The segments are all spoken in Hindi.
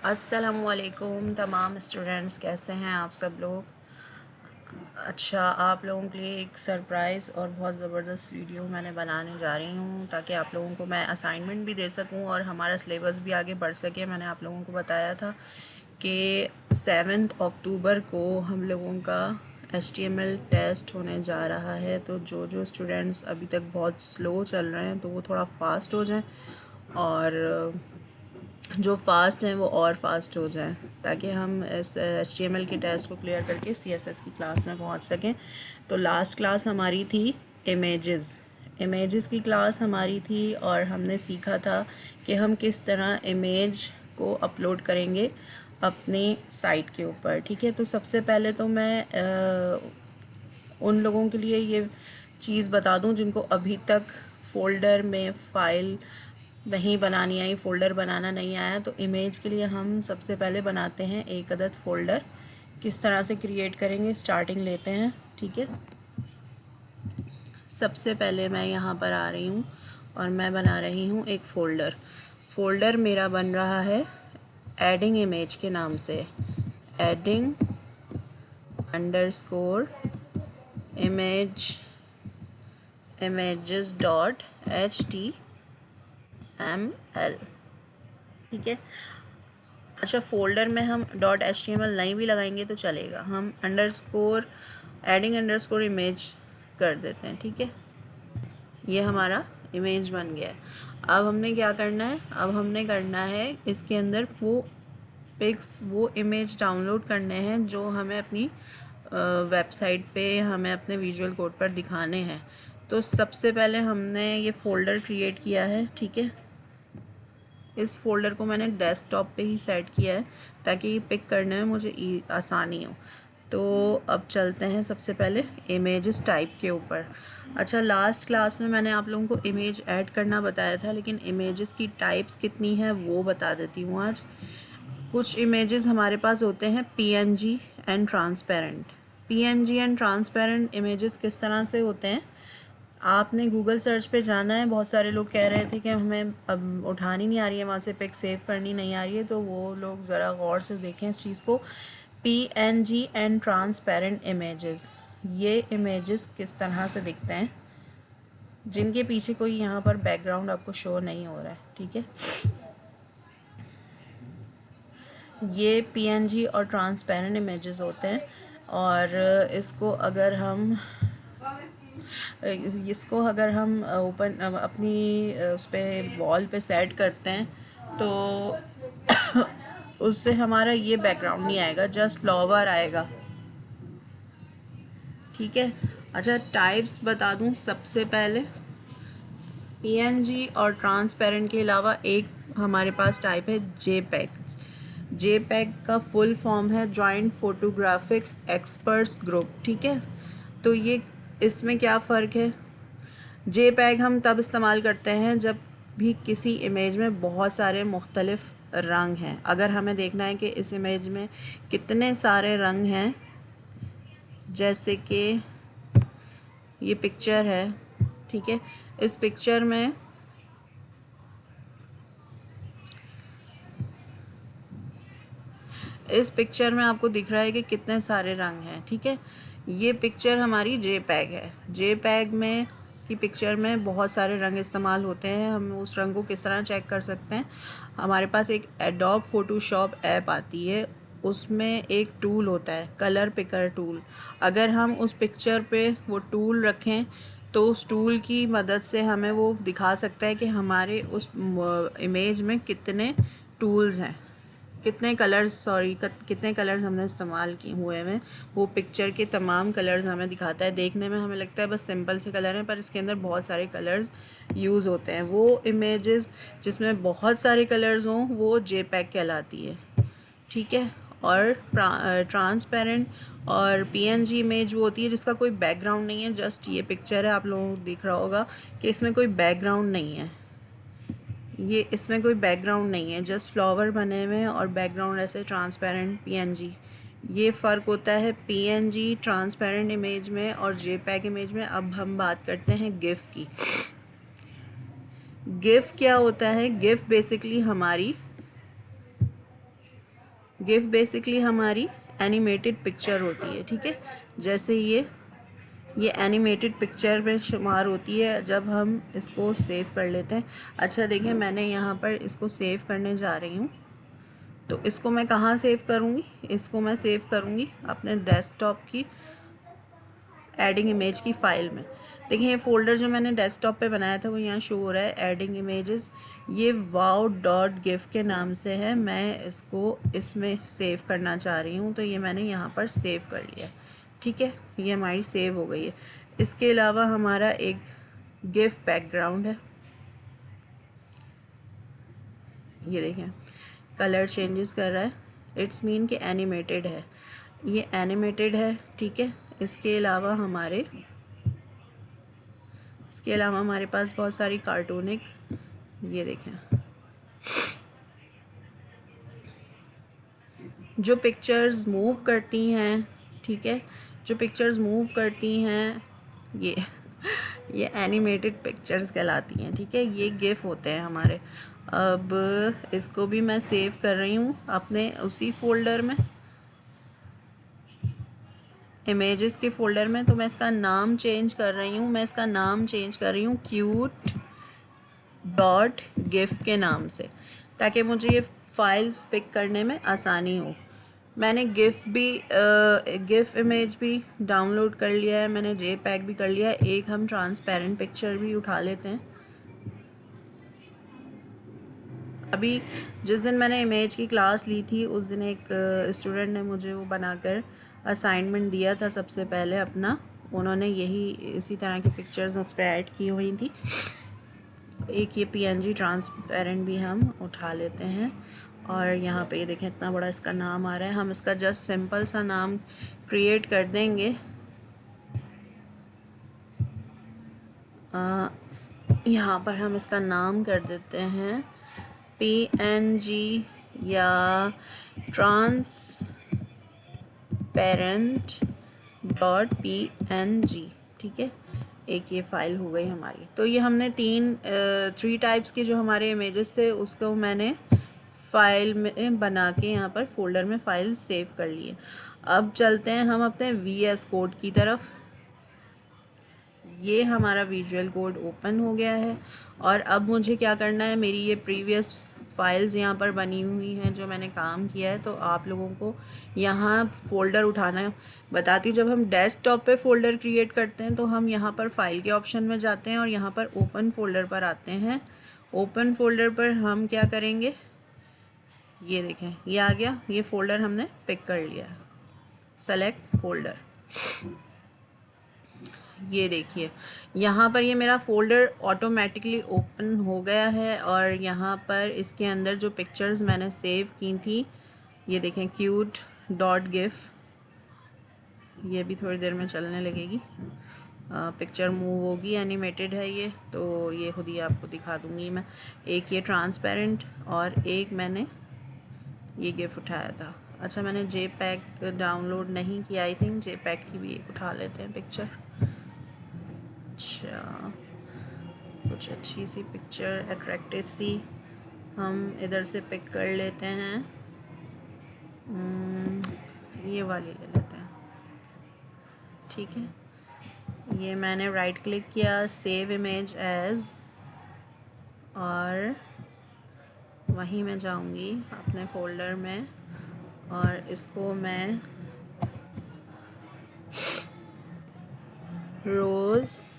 अस्सलामुअलैकुम तमाम स्टूडेंट्स, कैसे हैं आप सब लोग। अच्छा, आप लोगों के लिए एक सरप्राइज़ और बहुत ज़बरदस्त वीडियो मैंने बनाने जा रही हूँ ताकि आप लोगों को मैं असाइनमेंट भी दे सकूँ और हमारा सिलेबस भी आगे बढ़ सके। मैंने आप लोगों को बताया था कि 7 अक्टूबर को हम लोगों का HTML टेस्ट होने जा रहा है। तो जो जो स्टूडेंट्स अभी तक बहुत स्लो चल रहे हैं तो वो थोड़ा फास्ट हो जाएं और जो फास्ट हैं वो और फास्ट हो जाएं ताकि हम इस HTML के टेस्ट को क्लियर करके CSS की क्लास में पहुंच सकें। तो लास्ट क्लास हमारी थी इमेजेस की क्लास हमारी थी और हमने सीखा था कि हम किस तरह इमेज को अपलोड करेंगे अपनी साइट के ऊपर। ठीक है, तो सबसे पहले तो मैं उन लोगों के लिए ये चीज़ बता दूं जिनको अभी तक फ़ोल्डर में फ़ाइल नहीं बनानी आई, फ़ोल्डर बनाना नहीं आया। तो इमेज के लिए हम सबसे पहले बनाते हैं एक अदद फ़ोल्डर। किस तरह से क्रिएट करेंगे, स्टार्टिंग लेते हैं। ठीक है, सबसे पहले मैं यहाँ पर आ रही हूँ और मैं बना रही हूँ एक फ़ोल्डर मेरा बन रहा है एडिंग इमेज के नाम से, एडिंग अंडरस्कोर images.html। ठीक है, अच्छा, फ़ोल्डर में हम .html नहीं भी लगाएंगे तो चलेगा, हम अंडरस्कोर एडिंग अंडरस्कोर इमेज कर देते हैं। ठीक है, ये हमारा इमेज बन गया है। अब हमने क्या करना है, अब हमने करना है इसके अंदर वो इमेज डाउनलोड करने हैं जो हमें अपनी वेबसाइट पे हमें अपने विजुअल कोड पर दिखाने हैं। तो सबसे पहले हमने ये फ़ोल्डर क्रिएट किया है। ठीक है, इस फ़ोल्डर को मैंने डेस्कटॉप पे ही सेट किया है ताकि पिक करने में मुझे आसानी हो। तो अब चलते हैं सबसे पहले इमेजेस टाइप के ऊपर। अच्छा, लास्ट क्लास में मैंने आप लोगों को इमेज ऐड करना बताया था, लेकिन इमेजेस की टाइप्स कितनी है वो बता देती हूँ आज। कुछ इमेजेस हमारे पास होते हैं PNG and transparent. PNG and transparent images किस तरह से होते हैं, आपने गूगल सर्च पे जाना है। बहुत सारे लोग कह रहे थे कि हमें अब उठानी नहीं आ रही है, वहाँ से पिक सेव करनी नहीं आ रही है, तो वो लोग ज़रा गौर से देखें इस चीज़ को। PNG एंड ट्रांसपेरेंट इमेजेस, ये इमेजेस किस तरह से दिखते हैं, जिनके पीछे कोई यहाँ पर बैकग्राउंड आपको शो नहीं हो रहा है। ठीक है, ये PNG और ट्रांसपेरेंट इमेजेस होते हैं और इसको अगर हम ओपन अपनी उस पर वॉल पे सेट करते हैं तो उससे हमारा ये बैकग्राउंड नहीं आएगा, जस्ट फ्लावर आएगा। ठीक है, अच्छा, टाइप्स बता दूं सबसे पहले। PNG और ट्रांसपेरेंट के अलावा एक हमारे पास टाइप है JPEG का फुल फॉर्म है जॉइंट फोटोग्राफिक्स एक्सपर्ट्स ग्रुप। ठीक है, तो ये इसमें क्या फ़र्क है, JPEG हम तब इस्तेमाल करते हैं जब भी किसी इमेज में बहुत सारे मुख्तलिफ रंग हैं। अगर हमें देखना है कि इस इमेज में कितने सारे रंग हैं, जैसे कि ये पिक्चर है। ठीक है, इस पिक्चर में आपको दिख रहा है कि कितने सारे रंग हैं। ठीक है, ये पिक्चर हमारी JPEG है। JPEG में की पिक्चर में बहुत सारे रंग इस्तेमाल होते हैं। हम उस रंग को किस तरह चेक कर सकते हैं, हमारे पास एक एडोब फोटोशॉप ऐप आती है, उसमें एक टूल होता है कलर पिकर टूल। अगर हम उस पिक्चर पे वो टूल रखें तो उस टूल की मदद से हमें वो दिखा सकता है कि हमारे उस इमेज में कितने टूल्स हैं, कितने कलर्स हमने इस्तेमाल किए हुए हैं। वो पिक्चर के तमाम कलर्स हमें दिखाता है। देखने में हमें लगता है बस सिंपल से कलर हैं, पर इसके अंदर बहुत सारे कलर्स यूज़ होते हैं। वो इमेजेस जिसमें बहुत सारे कलर्स हों वो JPEG कहलाती है। ठीक है, और ट्रांसपेरेंट और PNG इमेज वो होती है जिसका कोई बैकग्राउंड नहीं है, जस्ट ये पिक्चर है। आप लोगों को दिख रहा होगा कि इसमें कोई बैकग्राउंड नहीं है, ये इसमें कोई बैकग्राउंड नहीं है, जस्ट फ्लावर बने हुए हैं और बैकग्राउंड ऐसे ट्रांसपेरेंट PNG। ये फ़र्क होता है PNG ट्रांसपेरेंट इमेज में और JPEG इमेज में। अब हम बात करते हैं गिफ की। गिफ क्या होता है, गिफ बेसिकली हमारी गिफ बेसिकली हमारी एनिमेटेड पिक्चर होती है, ठीक है। जैसे ये एनिमेटेड पिक्चर में शुमार होती है जब हम इसको सेव कर लेते हैं। अच्छा देखिए, मैंने यहाँ पर इसको सेव करने जा रही हूँ, तो इसको मैं कहाँ सेव करूँगी? इसको मैं सेव करूँगी अपने डेस्कटॉप की एडिंग इमेज की फ़ाइल में। देखिए ये फ़ोल्डर जो मैंने डेस्कटॉप पे बनाया था वो यहाँ शो हो रहा है, एडिंग इमेजेस। ये wow.gif के नाम से है। मैं इसको इसमें सेव करना चाह रही हूँ, तो ये मैंने यहाँ पर सेव कर लिया, ठीक है। ये हमारी सेव हो गई है। इसके अलावा हमारा एक गिफ बैकग्राउंड है, ये देखें कलर चेंजेस कर रहा है, इट्स मीन कि एनिमेटेड है, ये एनिमेटेड है, ठीक है। इसके अलावा हमारे पास बहुत सारी कार्टूनिक, ये देखें जो पिक्चर्स मूव करती हैं, ठीक है, जो पिक्चर्स मूव करती हैं ये एनिमेटेड पिक्चर्स कहलाती हैं, ठीक है। ये गिफ होते हैं हमारे। अब इसको भी मैं सेव कर रही हूँ अपने उसी फोल्डर में, इमेजेस के फोल्डर में। तो मैं इसका नाम चेंज कर रही हूँ, cute.gif के नाम से, ताकि मुझे ये फाइल्स पिक करने में आसानी हो। मैंने गिफ इमेज भी डाउनलोड कर लिया है, मैंने JPEG भी कर लिया है। एक हम ट्रांसपेरेंट पिक्चर भी उठा लेते हैं। अभी जिस दिन मैंने इमेज की क्लास ली थी उस दिन एक स्टूडेंट ने मुझे वो बनाकर असाइनमेंट दिया था सबसे पहले अपना। उन्होंने इसी तरह की पिक्चर्स उस पर ऐड की हुई थी। एक ये PNG ट्रांसपेरेंट भी हम उठा लेते हैं, और यहाँ पे ये देखें इतना बड़ा इसका नाम आ रहा है। हम इसका जस्ट सिंपल सा नाम क्रिएट कर देंगे। यहाँ पर हम इसका नाम कर देते हैं PNG या transparent.png, ठीक है। एक ये फ़ाइल हो गई हमारी। तो ये हमने थ्री टाइप्स के जो हमारे इमेजेस थे उसको मैंने फ़ाइल में बना के यहाँ पर फोल्डर में फ़ाइल सेव कर लिए। अब चलते हैं हम अपने VS कोड की तरफ। ये हमारा विजुअल कोड ओपन हो गया है, और अब मुझे क्या करना है, मेरी ये प्रीवियस फाइल्स यहाँ पर बनी हुई हैं जो मैंने काम किया है, तो आप लोगों को यहाँ फ़ोल्डर उठाना बताती हूँ। जब हम डेस्कटॉप पे फ़ोल्डर क्रिएट करते हैं तो हम यहाँ पर फाइल के ऑप्शन में जाते हैं और यहाँ पर ओपन फ़ोल्डर पर आते हैं। ओपन फ़ोल्डर पर हम क्या करेंगे, ये देखें ये आ गया, ये फ़ोल्डर हमने पिक कर लिया, सेलेक्ट फ़ोल्डर। ये देखिए यहाँ पर ये मेरा फ़ोल्डर ऑटोमेटिकली ओपन हो गया है, और यहाँ पर इसके अंदर जो पिक्चर्स मैंने सेव की थी, ये देखें cute.gif, ये भी थोड़ी देर में चलने लगेगी, पिक्चर मूव होगी, एनिमेटेड है ये, तो ये खुद ही आपको दिखा दूँगी मैं। एक ये ट्रांसपेरेंट और एक मैंने ये गिफ उठाया था। अच्छा मैंने JPEG डाउनलोड नहीं किया, आई थिंक JPEG की भी एक उठा लेते हैं पिक्चर। अच्छा कुछ अच्छी सी पिक्चर अट्रैक्टिव सी हम इधर से पिक कर लेते हैं, ये वाली ले लेते हैं, ठीक है। ये मैंने राइट क्लिक किया, सेव इमेज एज, और वहीं मैं जाऊंगी अपने फ़ोल्डर में और इसको मैं rose.jpg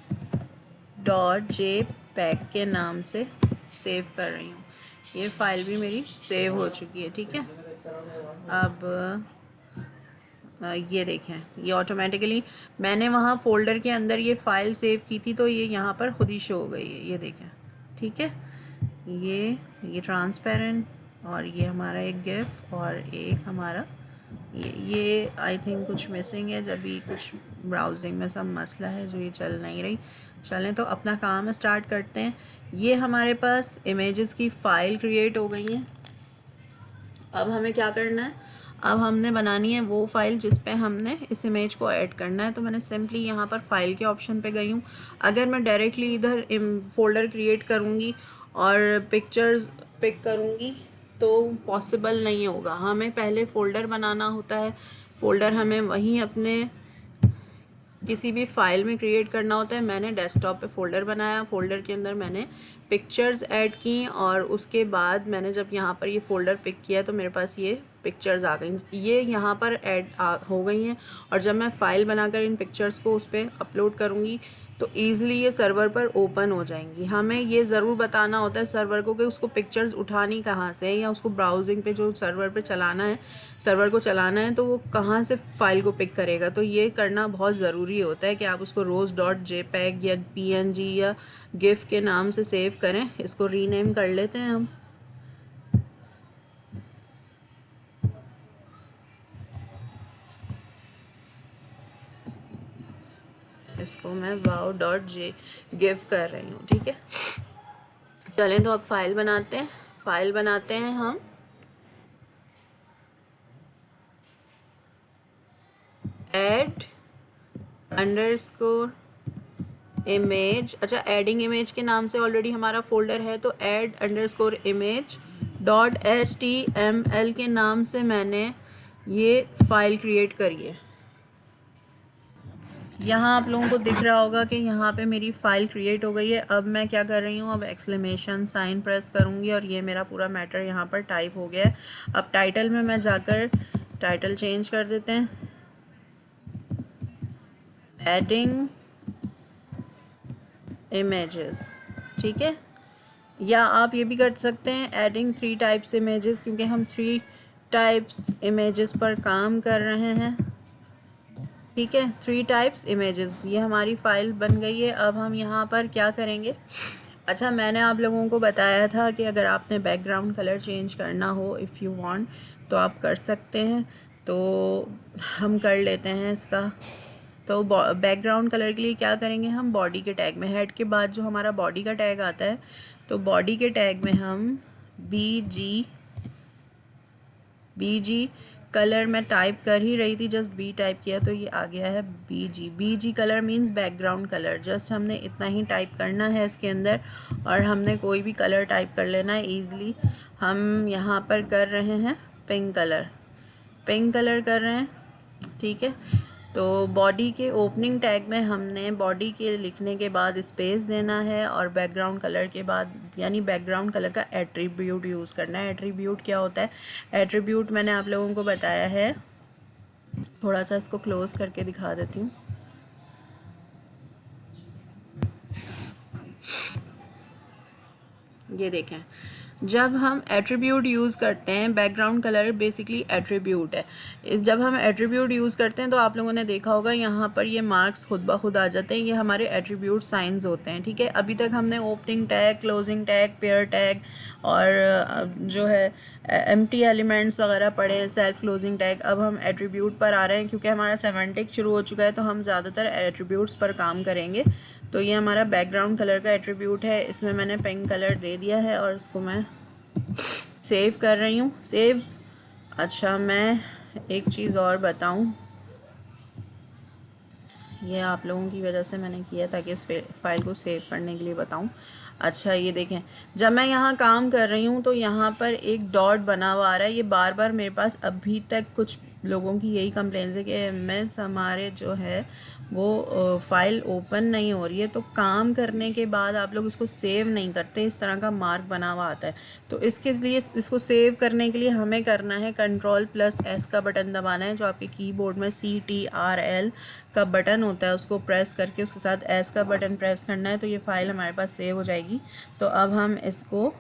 के नाम से सेव कर रही हूँ। ये फ़ाइल भी मेरी सेव हो चुकी है, ठीक है। अब ये देखें ये ऑटोमेटिकली मैंने वहाँ फ़ोल्डर के अंदर ये फ़ाइल सेव की थी, तो ये यहाँ पर खुद ही शो हो गई है, ये देखें, ठीक है। ये ट्रांसपेरेंट, और ये हमारा एक गिफ, और एक हमारा ये आई थिंक कुछ मिसिंग है, जब भी कुछ ब्राउजिंग में सब मसला है जो ये चल नहीं रही। चलें तो अपना काम स्टार्ट करते हैं। ये हमारे पास इमेजेस की फ़ाइल क्रिएट हो गई हैं। अब हमें क्या करना है, अब हमने बनानी है वो फ़ाइल जिस पे हमने इस इमेज को ऐड करना है। तो मैंने सिंपली यहाँ पर फ़ाइल के ऑप्शन पे गई हूँ। अगर मैं डायरेक्टली इधर फ़ोल्डर क्रिएट करूँगी और पिक्चर्स पिक करूँगी तो पॉसिबल नहीं होगा। हमें पहले फ़ोल्डर बनाना होता है, फ़ोल्डर हमें वहीं अपने किसी भी फाइल में क्रिएट करना होता है। मैंने डेस्कटॉप पे फ़ोल्डर बनाया, फ़ोल्डर के अंदर मैंने पिक्चर्स ऐड की और उसके बाद मैंने जब यहाँ पर ये फ़ोल्डर पिक किया तो मेरे पास ये पिक्चर्स आ गई, ये यहाँ पर ऐड हो गई हैं। और जब मैं फ़ाइल बनाकर इन पिक्चर्स को उस पर अपलोड करूँगी तो ईज़िली ये सर्वर पर ओपन हो जाएंगी। हमें ये ज़रूर बताना होता है सर्वर को कि उसको पिक्चर्स उठानी कहाँ से है, या उसको ब्राउजिंग पे जो सर्वर पे चलाना है, सर्वर को चलाना है, तो वो कहाँ से फ़ाइल को पिक करेगा। तो ये करना बहुत ज़रूरी होता है कि आप उसको rose.jpg या png या गिफ के नाम से सेव करें। इसको रीनेम कर लेते हैं हम। इसको मैं wow.j-gif कर रही हूँ, ठीक है। चलें तो अब फाइल बनाते हैं। फाइल बनाते हैं हम ऐड अंडरस्कोर इमेज। अच्छा, एडिंग इमेज के नाम से ऑलरेडी हमारा फोल्डर है, तो ऐड अंडरस्कोर इमेज .html के नाम से मैंने ये फाइल क्रिएट करी है। यहाँ आप लोगों को दिख रहा होगा कि यहाँ पे मेरी फ़ाइल क्रिएट हो गई है। अब मैं क्या कर रही हूँ, अब एक्सक्लेमेशन साइन प्रेस करूँगी और ये मेरा पूरा मैटर यहाँ पर टाइप हो गया है। अब टाइटल में मैं जाकर टाइटल चेंज कर देते हैं, एडिंग इमेजेस, ठीक है। या आप ये भी कर सकते हैं एडिंग 3 टाइप्स इमेजेस, क्योंकि हम 3 टाइप्स इमेजेस पर काम कर रहे हैं, ठीक है। 3 टाइप्स इमेजेस, ये हमारी फ़ाइल बन गई है। अब हम यहाँ पर क्या करेंगे। अच्छा, मैंने आप लोगों को बताया था कि अगर आपने बैकग्राउंड कलर चेंज करना हो, इफ़ यू वांट, तो आप कर सकते हैं। तो हम कर लेते हैं इसका। तो बैकग्राउंड कलर के लिए क्या करेंगे, हम बॉडी के टैग में, हेड के बाद जो हमारा बॉडी का टैग आता है, तो बॉडी के टैग में हम BG कलर मैं टाइप कर ही रही थी, जस्ट बी टाइप किया तो ये आ गया है BG colour means background colour. Just हमने इतना ही टाइप करना है इसके अंदर और हमने कोई भी कलर टाइप कर लेना है ईज़िली। हम यहाँ पर कर रहे हैं पिंक कलर कर रहे हैं, ठीक है। तो बॉडी के ओपनिंग टैग में हमने बॉडी के लिखने के बाद स्पेस देना है और बैकग्राउंड कलर के बाद, यानी बैकग्राउंड कलर का एट्रीब्यूट यूज़ करना है। एट्रीब्यूट क्या होता है, एट्रीब्यूट मैंने आप लोगों को बताया है। थोड़ा सा इसको क्लोज करके दिखा देती हूँ। ये देखें, जब हम एट्रीब्यूट यूज़ करते हैं, बैकग्राउंड कलर बेसिकली एट्रीब्यूट है। जब हम एट्रीब्यूट यूज़ करते हैं तो आप लोगों ने देखा होगा यहाँ पर ये मार्क्स खुद ब खुद आ जाते हैं, ये हमारे एट्रीब्यूट साइंस होते हैं, ठीक है। अभी तक हमने opening tag, closing tag, pair tag और जो है एम्प्टी एलिमेंट्स वगैरह पढ़े हैं, सेल्फ क्लोजिंग टैग। अब हम एट्रीब्यूट पर आ रहे हैं, क्योंकि हमारा सेमेंटिक शुरू हो चुका है तो हम ज़्यादातर एट्रीब्यूट्स पर काम करेंगे। तो ये हमारा बैकग्राउंड कलर का एट्रीब्यूट है, इसमें मैंने पिंक कलर दे दिया है और इसको मैं सेव कर रही हूँ। सेव। अच्छा, मैं एक चीज़ और बताऊँ, ये आप लोगों की वजह से मैंने किया ताकि इस फाइल को सेव करने के लिए बताऊँ। अच्छा, ये देखें, जब मैं यहाँ काम कर रही हूँ तो यहाँ पर एक डॉट बना हुआ आ रहा है। ये बार बार मेरे पास अभी तक कुछ लोगों की यही कंप्लेंट्स है कि मिस हमारे जो है वो फाइल ओपन नहीं हो रही है। तो काम करने के बाद आप लोग इसको सेव नहीं करते, इस तरह का मार्क बना हुआ आता है। तो इसके लिए, इसको सेव करने के लिए हमें करना है Ctrl+S का बटन दबाना है, जो आपके कीबोर्ड में CTRL का बटन होता है, उसको प्रेस करके उसके साथ S का बटन प्रेस करना है, तो ये फ़ाइल हमारे पास सेव हो जाएगी। तो अब हम इसको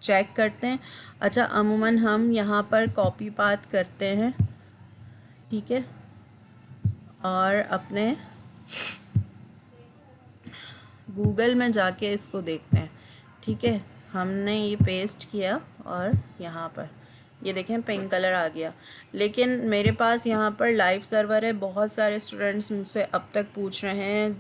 चेक करते हैं। अच्छा, अमूमन हम यहाँ पर कॉपी पाथ करते हैं, ठीक है, और अपने गूगल में जाके इसको देखते हैं, ठीक है। हमने ये पेस्ट किया और यहाँ पर ये देखें पिंक कलर आ गया, लेकिन मेरे पास यहाँ पर लाइव सर्वर है। बहुत सारे स्टूडेंट्स मुझसे अब तक पूछ रहे हैं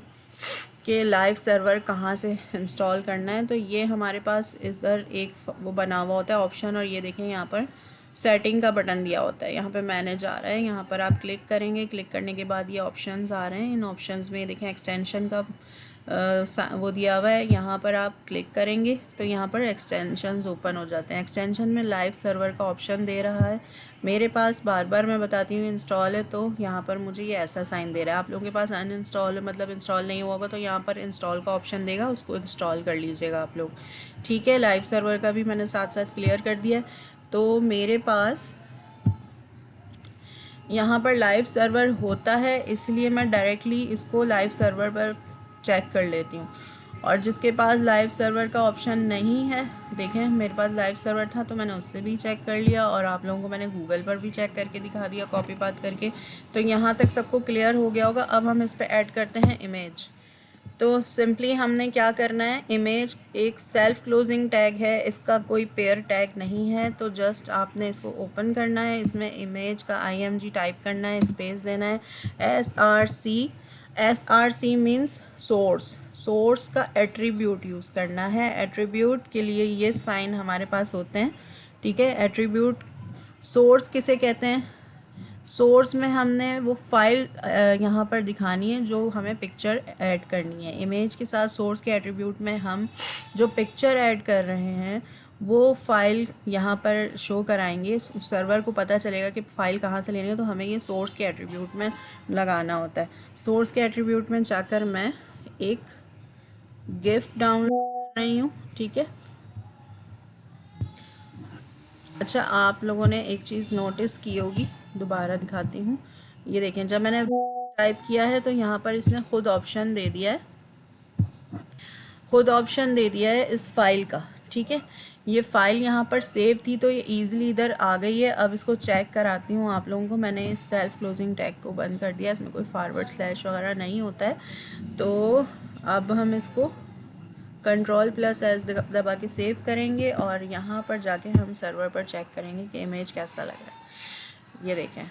कि लाइव सर्वर कहाँ से इंस्टॉल करना है। तो ये हमारे पास इधर एक वो बना हुआ होता है ऑप्शन, और ये देखें यहाँ पर सेटिंग का बटन दिया होता है, यहाँ पे मैनेज आ रहा है। यहाँ पर आप क्लिक करेंगे, क्लिक करने के बाद ये ऑप्शंस आ रहे हैं। इन ऑप्शंस में देखें एक्सटेंशन का वो दिया हुआ है, यहाँ पर आप क्लिक करेंगे तो यहाँ पर एक्सटेंशंस ओपन हो जाते हैं। एक्सटेंशन में लाइव सर्वर का ऑप्शन दे रहा है। मेरे पास बार बार मैं बताती हूँ इंस्टॉल है, तो यहाँ पर मुझे ये ऐसा साइन दे रहा है। आप लोगों के पास अनइंस्टॉल है, मतलब इंस्टॉल नहीं हुआ होगा, तो यहाँ पर इंस्टॉल का ऑप्शन देगा, उसको इंस्टॉल कर लीजिएगा आप लोग। ठीक है, लाइव सर्वर का भी मैंने साथ साथ क्लियर कर दिया। तो मेरे पास यहाँ पर लाइव सर्वर होता है, इसलिए मैं डायरेक्टली इसको लाइव सर्वर पर चेक कर लेती हूँ। और जिसके पास लाइव सर्वर का ऑप्शन नहीं है, देखें मेरे पास लाइव सर्वर था तो मैंने उससे भी चेक कर लिया, और आप लोगों को मैंने गूगल पर भी चेक करके दिखा दिया कॉपी पास्ट करके। तो यहाँ तक सबको क्लियर हो गया होगा। अब हम इस पर ऐड करते हैं इमेज। तो सिंपली हमने क्या करना है, इमेज एक सेल्फ क्लोजिंग टैग है, इसका कोई पेयर टैग नहीं है। तो जस्ट आपने इसको ओपन करना है, इसमें इमेज का img टाइप करना है, स्पेस देना है, SRC मीन्स सोर्स का एट्रीब्यूट यूज़ करना है। एट्रीब्यूट के लिए ये साइन हमारे पास होते हैं। ठीक है, एट्रीब्यूट सोर्स किसे कहते हैं, सोर्स में हमने वो फाइल यहाँ पर दिखानी है जो हमें पिक्चर ऐड करनी है। इमेज के साथ सोर्स के एट्रीब्यूट में हम जो पिक्चर ऐड कर रहे हैं वो फाइल यहाँ पर शो कराएंगे, उस सर्वर को पता चलेगा कि फ़ाइल कहाँ से लेनी है। तो हमें ये सोर्स के एट्रीब्यूट में लगाना होता है। सोर्स के एट्रीब्यूट में जाकर मैं एक गिफ्ट डाउनलोड कर रही हूँ। ठीक है, अच्छा आप लोगों ने एक चीज़ नोटिस की होगी, दोबारा दिखाती हूँ। ये देखें, जब मैंने टाइप किया है तो यहाँ पर इसने खुद ऑप्शन दे दिया है, खुद ऑप्शन दे दिया है इस फाइल का। ठीक है, ये फ़ाइल यहाँ पर सेव थी तो ये ईज़िली इधर आ गई है। अब इसको चेक कराती हूँ आप लोगों को। मैंने इस सेल्फ क्लोजिंग टैग को बंद कर दिया, इसमें कोई फॉरवर्ड स्लैश वगैरह नहीं होता है। तो अब हम इसको Ctrl+S दबा के सेव करेंगे, और यहाँ पर जाके हम सर्वर पर चेक करेंगे कि इमेज कैसा लग रहा है। ये देखें,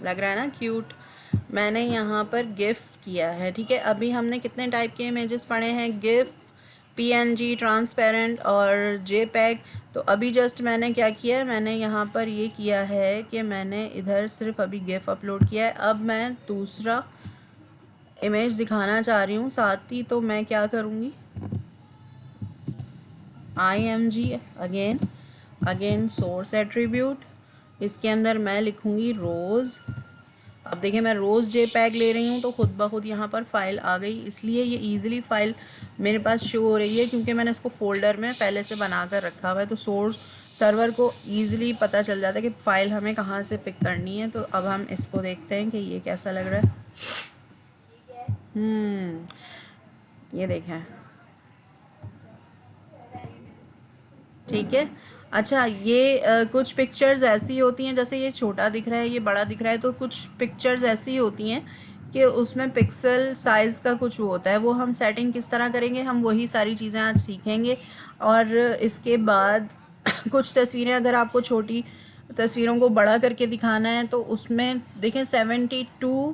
लग रहा है ना क्यूट। मैंने यहाँ पर गिफ किया है। ठीक है, अभी हमने कितने टाइप के इमेजेस पढ़े हैं, गिफ, PNG, ट्रांसपेरेंट और JPEG। तो अभी जस्ट मैंने क्या किया है, मैंने यहाँ पर ये किया है कि मैंने इधर सिर्फ अभी गिफ अपलोड किया है। अब मैं दूसरा इमेज दिखाना चाह रही हूँ साथ ही, तो मैं क्या करूँगी, img अगेन सोर्स एट्रीब्यूट, इसके अंदर मैं लिखूँगी रोज़। अब देखिए मैं रोज़ JPEG ले रही हूँ तो खुद ब खुद यहाँ पर फ़ाइल आ गई, इसलिए ये ईज़िली फ़ाइल मेरे पास शो हो रही है क्योंकि मैंने इसको फ़ोल्डर में पहले से बना कर रखा हुआ है। तो सोर्स सर्वर को ईज़िली पता चल जाता है कि फ़ाइल हमें कहाँ से पिक करनी है। तो अब हम इसको देखते हैं कि ये कैसा लग रहा है। ये देखें, ठीक है। अच्छा, ये कुछ पिक्चर्स ऐसी होती हैं, जैसे ये छोटा दिख रहा है, ये बड़ा दिख रहा है, तो कुछ पिक्चर्स ऐसी होती हैं कि उसमें पिक्सल साइज़ का कुछ वो होता है। वो हम सेटिंग किस तरह करेंगे, हम वही सारी चीज़ें आज सीखेंगे। और इसके बाद कुछ तस्वीरें अगर आपको छोटी तस्वीरों को बड़ा करके दिखाना है तो उसमें देखें 72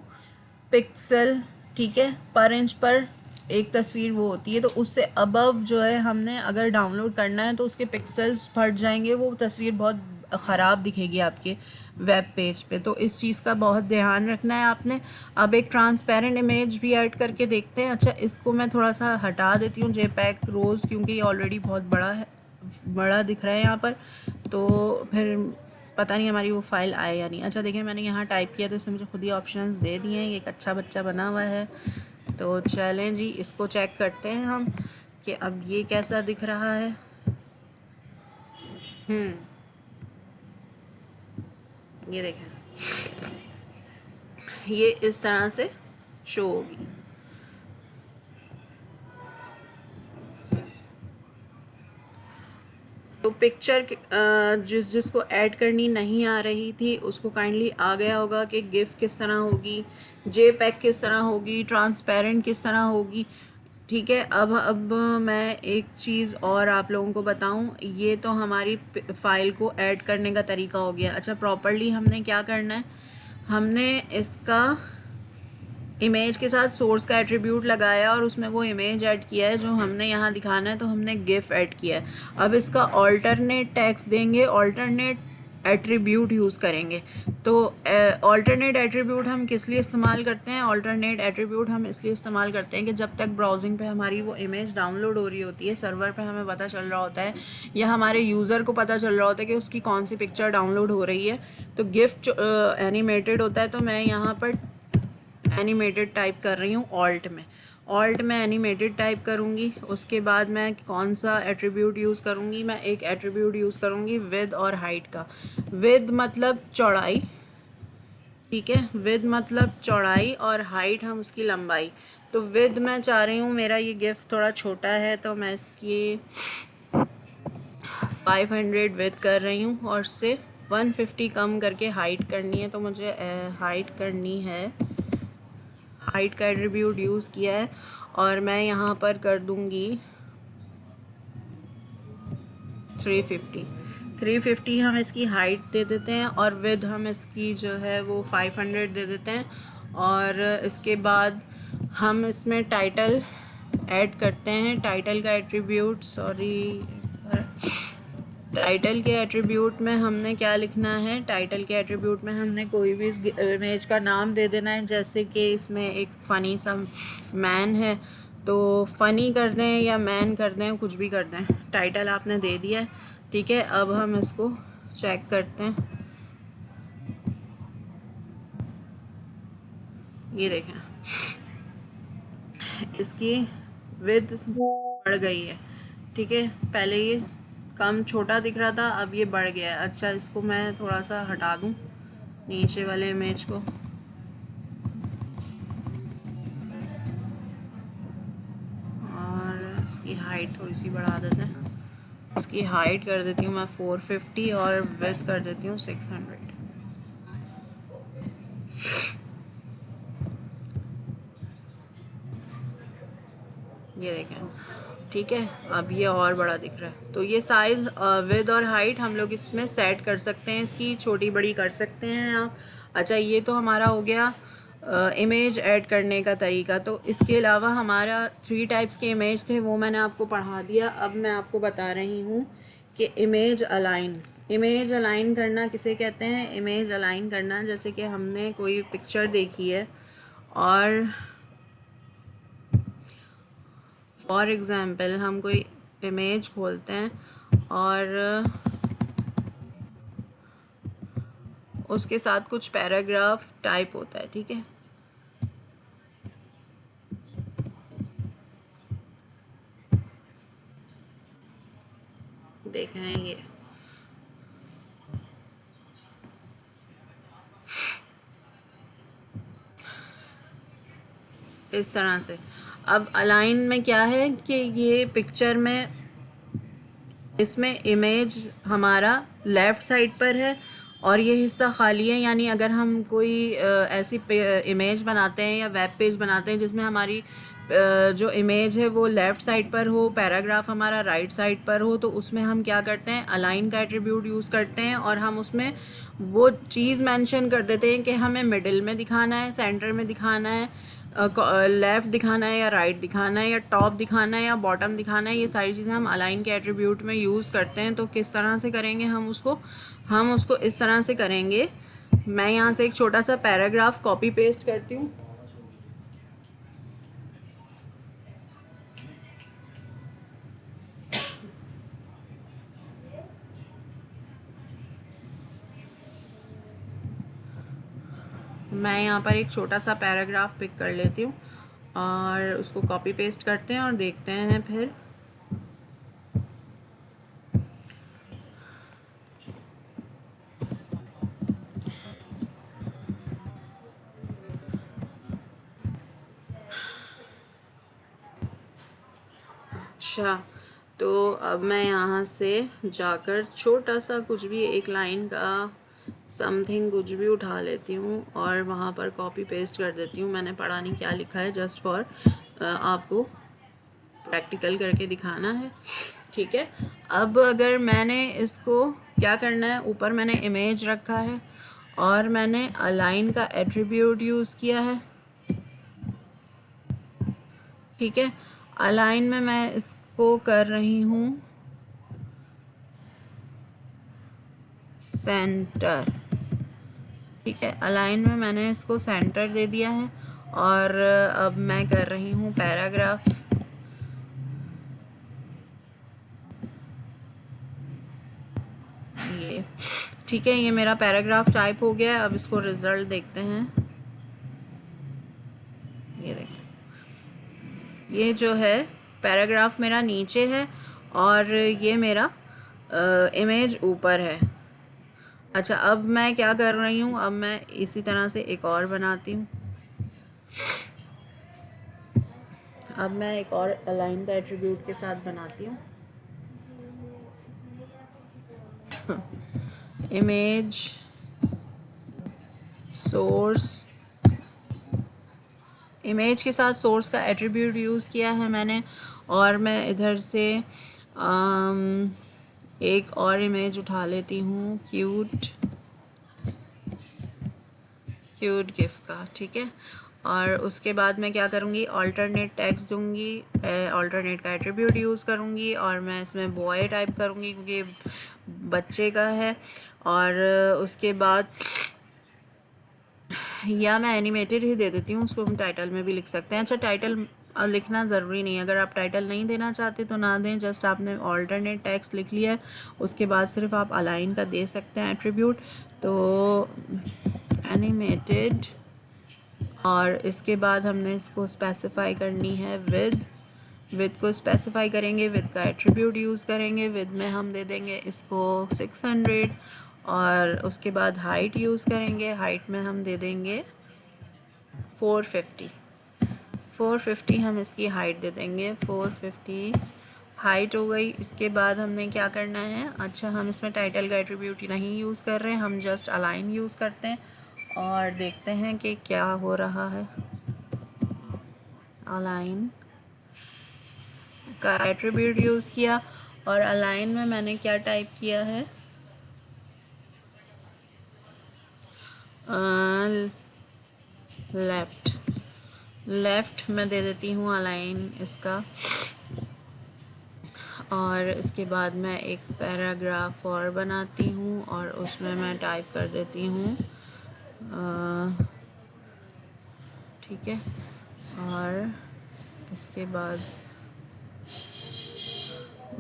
पिक्सल, ठीक है, पर इंच पर एक तस्वीर वो होती है। तो उससे अबव जो है हमने अगर डाउनलोड करना है तो उसके पिक्सल्स फट जाएंगे, वो तस्वीर बहुत ख़राब दिखेगी आपके वेब पेज पे। तो इस चीज़ का बहुत ध्यान रखना है आपने। अब एक ट्रांसपेरेंट इमेज भी ऐड करके देखते हैं। अच्छा, इसको मैं थोड़ा सा हटा देती हूँ JPEG रोज़, क्योंकि ये ऑलरेडी बहुत बड़ा है, बड़ा दिख रहा है यहाँ पर, तो फिर पता नहीं हमारी वो फाइल आए या नहीं। अच्छा देखिए, मैंने यहाँ टाइप किया तो इसने मुझे खुद ही ऑप्शंस दे दिए हैं। ये एक अच्छा बच्चा बना हुआ है। तो चलें जी, इसको चेक करते हैं हम कि अब ये कैसा दिख रहा है। ये देखें, ये इस तरह से शो होगी। तो पिक्चर जिसको ऐड करनी नहीं आ रही थी उसको काइंडली आ गया होगा कि गिफ किस तरह होगी, JPEG किस तरह होगी, ट्रांसपेरेंट किस तरह होगी। ठीक है, अब मैं एक चीज़ और आप लोगों को बताऊं। ये तो हमारी फ़ाइल को ऐड करने का तरीका हो गया। अच्छा, प्रॉपर्ली हमने क्या करना है, हमने इसका इमेज के साथ सोर्स का एट्रीब्यूट लगाया और उसमें वो इमेज ऐड किया है जो हमने यहाँ दिखाना है। तो हमने गिफ ऐड किया है। अब इसका ऑल्टरनेट टैक्स देंगे। ऑल्टरनेट एट्रीब्यूट यूज़ करेंगे। तो ऑल्टरनेट एट्रीब्यूट हम किस लिए इस्तेमाल करते हैं? ऑल्टरनेट एट्रीब्यूट हम इसलिए इस्तेमाल करते हैं कि जब तक ब्राउजिंग पे हमारी वो इमेज डाउनलोड हो रही होती है, सर्वर पे हमें पता चल रहा होता है या हमारे यूज़र को पता चल रहा होता है कि उसकी कौन सी पिक्चर डाउनलोड हो रही है। तो गिफ्ट एनिमेटेड होता है, तो मैं यहाँ पर एनिमेटेड टाइप कर रही हूँ ऑल्ट में एनिमेटेड टाइप करूँगी। उसके बाद मैं कौन सा एट्रीब्यूट यूज़ करूँगी? मैं एक एट्रीब्यूट यूज़ करूँगी विद और हाइट का। विद मतलब चौड़ाई, ठीक है, विद मतलब चौड़ाई और हाइट हम उसकी लंबाई। तो विद मैं चाह रही हूँ, मेरा ये गिफ्ट थोड़ा छोटा है तो मैं इसकी 500 विद कर रही हूँ और उससे 150 कम करके हाइट करनी है। तो मुझे हाइट करनी है, हाइट का एट्रीब्यूट यूज़ किया है और मैं यहाँ पर कर दूँगी 350 हम इसकी हाइट दे देते हैं और विद हम इसकी जो है वो 500 दे देते हैं। और इसके बाद हम इसमें टाइटल ऐड करते हैं। टाइटल का एट्रीब्यूट, टाइटल के एट्रीब्यूट में हमने क्या लिखना है? टाइटल के एट्रीब्यूट में हमने कोई भी इस इमेज का नाम दे देना है। जैसे कि इसमें एक फ़नी सा मैन है, तो फ़नी कर दें या मैन कर दें, कुछ भी कर दें। टाइटल आपने दे दिया है, ठीक है। अब हम इसको चेक करते हैं। ये देखें, इसकी विड्थ बढ़ गई है, ठीक है। पहले ये कम छोटा दिख रहा था, अब ये बढ़ गया है। अच्छा, इसको मैं थोड़ा सा हटा दूँ नीचे वाले इमेज को। और इसकी हाइट थोड़ी सी बढ़ा देते हैं। इसकी हाइट कर देती हूँ मैं 450 और विड्थ कर देती हूँ 600। ये देखें, ठीक है। अब ये और बड़ा दिख रहा है। तो ये साइज़, विड्थ और हाइट हम लोग इसमें सेट कर सकते हैं, इसकी छोटी बड़ी कर सकते हैं आप। अच्छा, ये तो हमारा हो गया इमेज ऐड करने का तरीका। तो इसके अलावा हमारा 3 टाइप्स के इमेज थे, वो मैंने आपको पढ़ा दिया। अब मैं आपको बता रही हूँ कि इमेज अलाइन करना किसे कहते हैं? इमेज अलाइन करना, जैसे कि हमने कोई पिक्चर देखी है और फॉर एग्ज़ाम्पल हम कोई इमेज खोलते हैं और उसके साथ कुछ पैराग्राफ टाइप होता है, ठीक है। देखें ये इस तरह से। अब अलाइन में क्या है कि ये पिक्चर में, इसमें इमेज हमारा लेफ़्ट साइड पर है और ये हिस्सा खाली है। यानी अगर हम कोई ऐसी इमेज बनाते हैं या वेब पेज बनाते हैं जिसमें हमारी जो इमेज है वो लेफ़्ट साइड पर हो, पैराग्राफ हमारा राइट साइड पर हो, तो उसमें हम क्या करते हैं? अलाइन का एट्रीब्यूट यूज़ करते हैं और हम उसमें वो चीज़ मेंशन कर देते हैं कि हमें मिडिल में दिखाना है, सेंटर में दिखाना है, लेफ़्ट दिखाना है या राइट दिखाना है, या टॉप दिखाना है या बॉटम दिखाना है। ये सारी चीज़ें हम अलाइन के एट्रीब्यूट में यूज़ करते हैं। तो किस तरह से करेंगे हम उसको इस तरह से करेंगे। मैं यहाँ से एक छोटा सा पैराग्राफ कॉपी पेस्ट करती हूँ। मैं यहाँ पर एक छोटा सा पैराग्राफ पिक कर लेती हूँ और उसको कॉपी पेस्ट करते हैं और देखते हैं फिर। अच्छा, तो अब मैं यहाँ से जाकर छोटा सा कुछ भी, एक लाइन का समथिंग कुछ भी उठा लेती हूँ और वहाँ पर कॉपी पेस्ट कर देती हूँ। मैंने पढ़ा नहीं क्या लिखा है, जस्ट फॉर आपको प्रैक्टिकल करके दिखाना है, ठीक है। अब अगर मैंने इसको क्या करना है, ऊपर मैंने इमेज रखा है और मैंने अलाइन का एट्रीब्यूट यूज़ किया है, ठीक है। अलाइन में मैं इसको कर रही हूँ सेंटर। ठीक है, अलाइन में मैंने इसको सेंटर दे दिया है। और अब मैं कर रही हूँ पैराग्राफ। ये ठीक है, ये मेरा पैराग्राफ टाइप हो गया है। अब इसको रिजल्ट देखते हैं। ये देखें, ये जो है पैराग्राफ मेरा नीचे है और ये मेरा इमेज ऊपर है। अच्छा, अब मैं क्या कर रही हूँ, अब मैं इसी तरह से एक और बनाती हूँ। अब मैं एक और अलाइन का एट्रीब्यूट के साथ बनाती हूँ। इमेज सोर्स, इमेज के साथ सोर्स का एट्रीब्यूट यूज़ किया है मैंने। और मैं इधर से एक और इमेज उठा लेती हूँ, क्यूट गिफ का। ठीक है, और उसके बाद मैं क्या करूँगी, अल्टरनेट टैग्स दूँगी, अल्टरनेट का एट्रीब्यूट यूज़ करूँगी और मैं इसमें बॉय टाइप करूँगी क्योंकि बच्चे का है। और उसके बाद या मैं एनिमेटेड ही दे देती हूँ, उसको हम टाइटल में भी लिख सकते हैं। अच्छा, टाइटल लिखना ज़रूरी नहीं है, अगर आप टाइटल नहीं देना चाहते तो ना दें। जस्ट आपने ऑल्टरनेट टेक्स्ट लिख लिया है, उसके बाद सिर्फ आप अलाइन का दे सकते हैं एट्रीब्यूट। तो एनिमेटेड, और इसके बाद हमने इसको स्पेसिफाई करनी है विद को स्पेसिफाई करेंगे, विद का एट्रीब्यूट यूज़ करेंगे। विद में हम दे देंगे इसको 600 और उसके बाद हाइट यूज़ करेंगे, हाइट में हम दे देंगे 450 हम इसकी हाइट दे देंगे। 450 हाइट हो गई। इसके बाद हमने क्या करना है, अच्छा हम इसमें टाइटल का एट्रीब्यूट नहीं यूज़ कर रहे हैं, हम जस्ट अलाइन यूज़ करते हैं और देखते हैं कि क्या हो रहा है। अलाइन का एट्रीब्यूट यूज़ किया और अलाइन में मैंने क्या टाइप किया है, लेफ़्ट में दे देती हूँ अलाइन इसका। और इसके बाद मैं एक पैराग्राफ और बनाती हूँ और उसमें मैं टाइप कर देती हूँ, ठीक है। और इसके बाद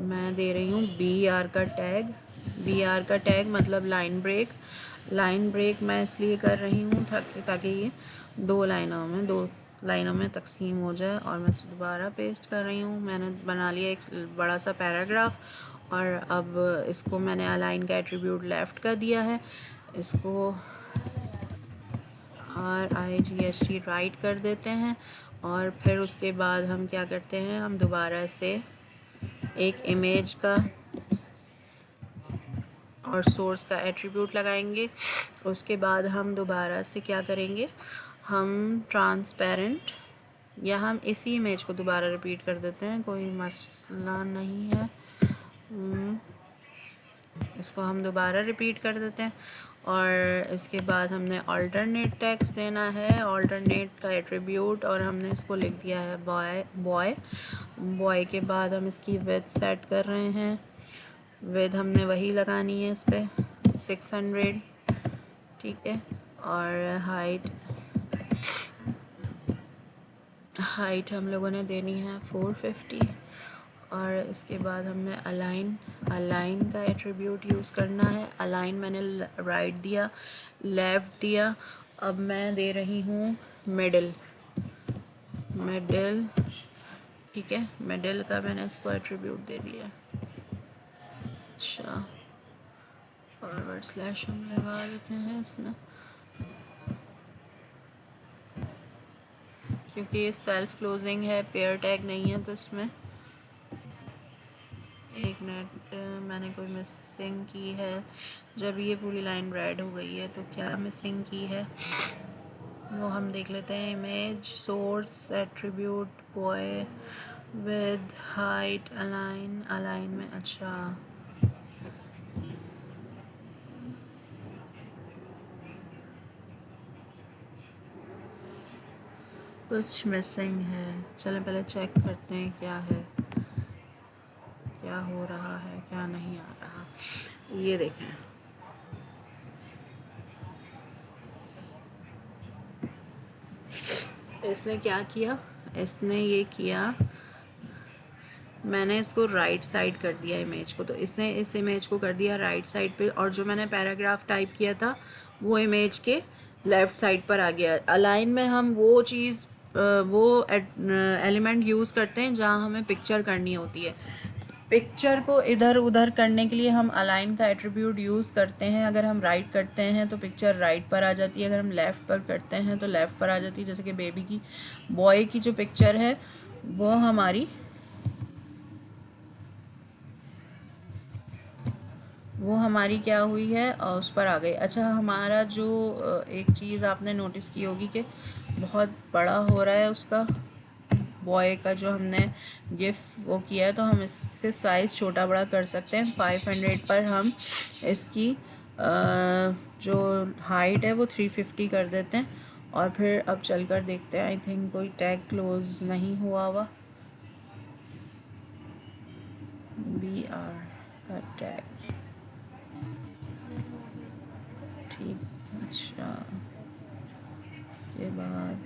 मैं दे रही हूँ BR का टैग। BR का टैग मतलब लाइन ब्रेक मैं इसलिए कर रही हूँ ताकि ये दो लाइनों में तकसीम हो जाए। और मैं दोबारा पेस्ट कर रही हूँ। मैंने बना लिया एक बड़ा सा पैराग्राफ और अब इसको मैंने अलाइन का एट्रीब्यूट लेफ़्ट का दिया है। इसको RIGHT राइट कर देते हैं और फिर उसके बाद हम क्या करते हैं, हम दोबारा से एक इमेज का और सोर्स का एट्रीब्यूट लगाएंगे। उसके बाद हम दोबारा से क्या करेंगे, हम ट्रांसपेरेंट, या हम इसी इमेज को दोबारा रिपीट कर देते हैं, कोई मसला नहीं है। इसको हम दोबारा रिपीट कर देते हैं और इसके बाद हमने अल्टरनेट टेक्स्ट देना है, अल्टरनेट का एट्रीब्यूट, और हमने इसको लिख दिया है बॉय के बाद हम इसकी विड्थ सेट कर रहे हैं। विड्थ हमने वही लगानी है इस पर 600, ठीक है। और हाइट हम लोगों ने देनी है 450 और इसके बाद हमने अलाइन का एट्रीब्यूट यूज़ करना है। अलाइन मैंने राइट दिया, लेफ़्ट दिया। अब मैं दे रही हूँ मिडिल, ठीक है। मिडिल का मैंने इसको एट्रीब्यूट दे दिया। अच्छा, फॉरवर्ड स्लैश हम लगा देते हैं इसमें क्योंकि ये सेल्फ क्लोजिंग है, पेयर टैग नहीं है। तो इसमें एक मिनट, मैंने कोई मिसिंग की है। जब ये पूरी लाइन रेड हो गई है तो क्या मिसिंग की है वो हम देख लेते हैं। Image source attribute boy with height align में, अच्छा कुछ मिसिंग है। चलें पहले चेक करते हैं क्या है, क्या हो रहा है, क्या नहीं आ रहा। ये देखें, इसने क्या किया, इसने ये किया, मैंने इसको राइट साइड कर दिया इमेज को, तो इसने इस इमेज को कर दिया राइट साइड पे, और जो मैंने पैराग्राफ टाइप किया था वो इमेज के लेफ़्ट साइड पर आ गया। अलाइन में हम वो चीज़ वो एलिमेंट यूज़ करते हैं जहाँ हमें पिक्चर करनी होती है। पिक्चर को इधर उधर करने के लिए हम अलाइन का एट्रीब्यूट यूज़ करते हैं। अगर हम राइट करते हैं तो पिक्चर राइट पर आ जाती है, अगर हम लेफ़्ट पर करते हैं तो लेफ़्ट पर आ जाती है। जैसे कि बेबी की, बॉय की जो पिक्चर है वो हमारी क्या हुई है, उस पर आ गई। अच्छा, हमारा जो एक चीज़ आपने नोटिस की होगी कि बहुत बड़ा हो रहा है उसका, बॉय का जो हमने गिफ्ट वो किया है, तो हम इससे साइज़ छोटा बड़ा कर सकते हैं। 500 पर हम इसकी जो हाइट है वो 350 कर देते हैं, और फिर अब चलकर देखते हैं। आई थिंक कोई टैग क्लोज नहीं हुआ BR का टैग, ठीक। अच्छा, इसके बाद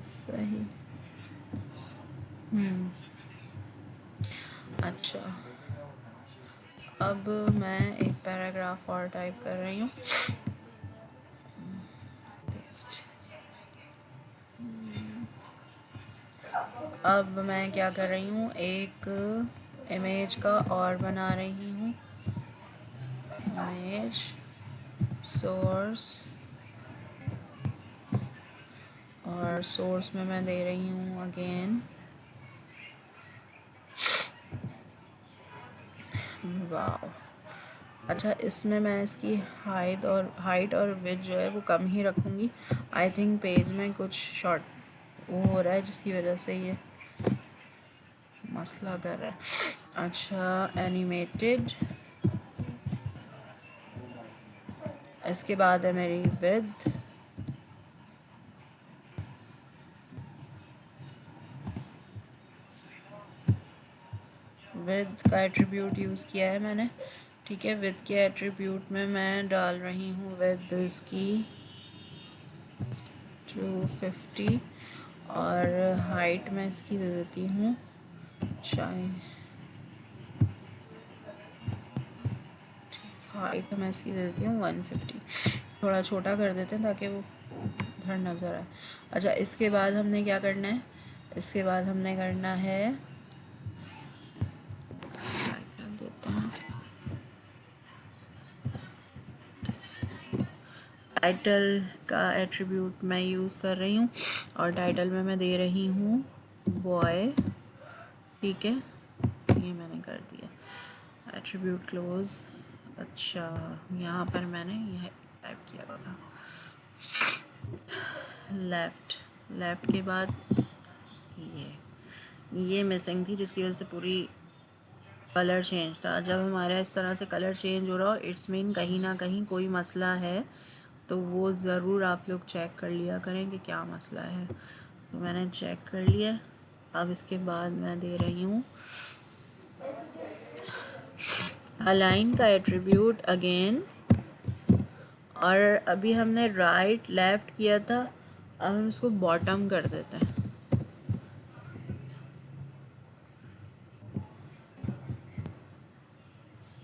सही। अच्छा, अब मैं एक पैराग्राफ और टाइप कर रही हूँ। पेस्ट। अब मैं क्या कर रही हूँ, एक इमेज का और बना रही हूँ। इमेज सोर्स, और सोर्स में मैं दे रही हूँ अगेन वाव। अच्छा, इसमें मैं इसकी हाइट और विड्थ जो है वो कम ही रखूँगी। आई थिंक पेज में कुछ शॉर्ट वो हो रहा है जिसकी वजह से ये मसला कर रहा है। अच्छा, एनिमेटेड, इसके बाद है मेरी विड्थ, विड्थ का एट्रीब्यूट यूज़ किया है मैंने, ठीक है। विड्थ के एट्रीब्यूट में मैं डाल रही हूँ विड्थ इसकी 250, और हाइट में इसकी दे देती हूँ हाइट में इसकी दे देती हूँ 150। थोड़ा छोटा कर देते हैं ताकि वो उधर नज़र आए। अच्छा, इसके बाद हमने क्या करना है, इसके बाद हमने करना है, देते हैं टाइटल का एट्रीब्यूट मैं यूज़ कर रही हूँ, और टाइटल में मैं दे रही हूँ बॉय, ठीक है। ये मैंने कर दिया एट्रीब्यूट क्लोज। अच्छा, यहाँ पर मैंने यह टाइप किया हुआ था लेफ़्ट के बाद ये मिसिंग थी, जिसकी वजह से पूरी कलर चेंज था। जब हमारा इस तरह से कलर चेंज हो रहा हो, इट्स मीन कहीं ना कहीं कोई मसला है, तो वो ज़रूर आप लोग चेक कर लिया करें कि क्या मसला है। तो मैंने चेक कर लिया। अब इसके बाद मैं दे रही हूँ अलाइन का एट्रीब्यूट अगेन, और अभी हमने राइट लेफ़्ट किया था, अब हम इसको बॉटम कर देते हैं,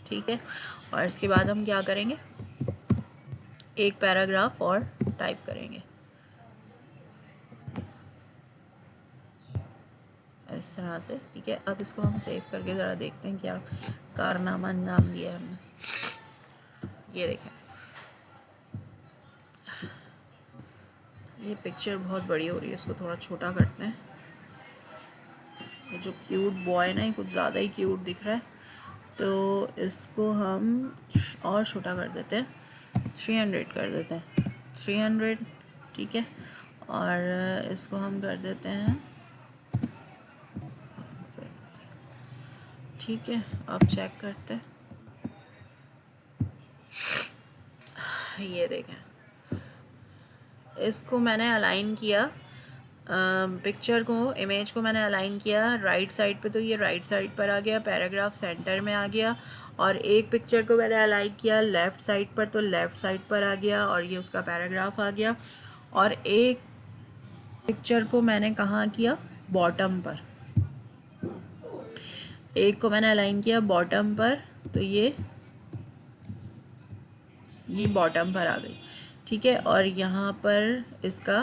ठीक है। और इसके बाद हम क्या करेंगे, एक पैराग्राफ और टाइप करेंगे इस तरह से, ठीक है। अब इसको हम सेव करके ज़रा देखते हैं क्या कारनामा अंजाम दिया है हमने। ये देखें, ये पिक्चर बहुत बड़ी हो रही है, इसको थोड़ा छोटा करते हैं। ये जो क्यूट बॉय ना, ये कुछ ज़्यादा ही क्यूट दिख रहा है, तो इसको हम और छोटा कर देते हैं, 300 कर देते हैं, 300, ठीक है। और इसको हम कर देते हैं, ठीक है। अब चेक करते हैं, ये देखें, इसको मैंने अलाइन किया पिक्चर को, इमेज को मैंने अलाइन किया राइट साइड पे, तो ये राइट साइड पर आ गया, पैराग्राफ सेंटर में आ गया। और एक पिक्चर को मैंने अलाइन किया लेफ़्ट साइड पर, तो लेफ़्ट साइड पर आ गया और ये उसका पैराग्राफ आ गया। और एक पिक्चर को मैंने कहाँ किया, बॉटम पर, एक को मैंने अलाइन किया बॉटम पर, तो ये बॉटम पर आ गई, ठीक है। और यहाँ पर इसका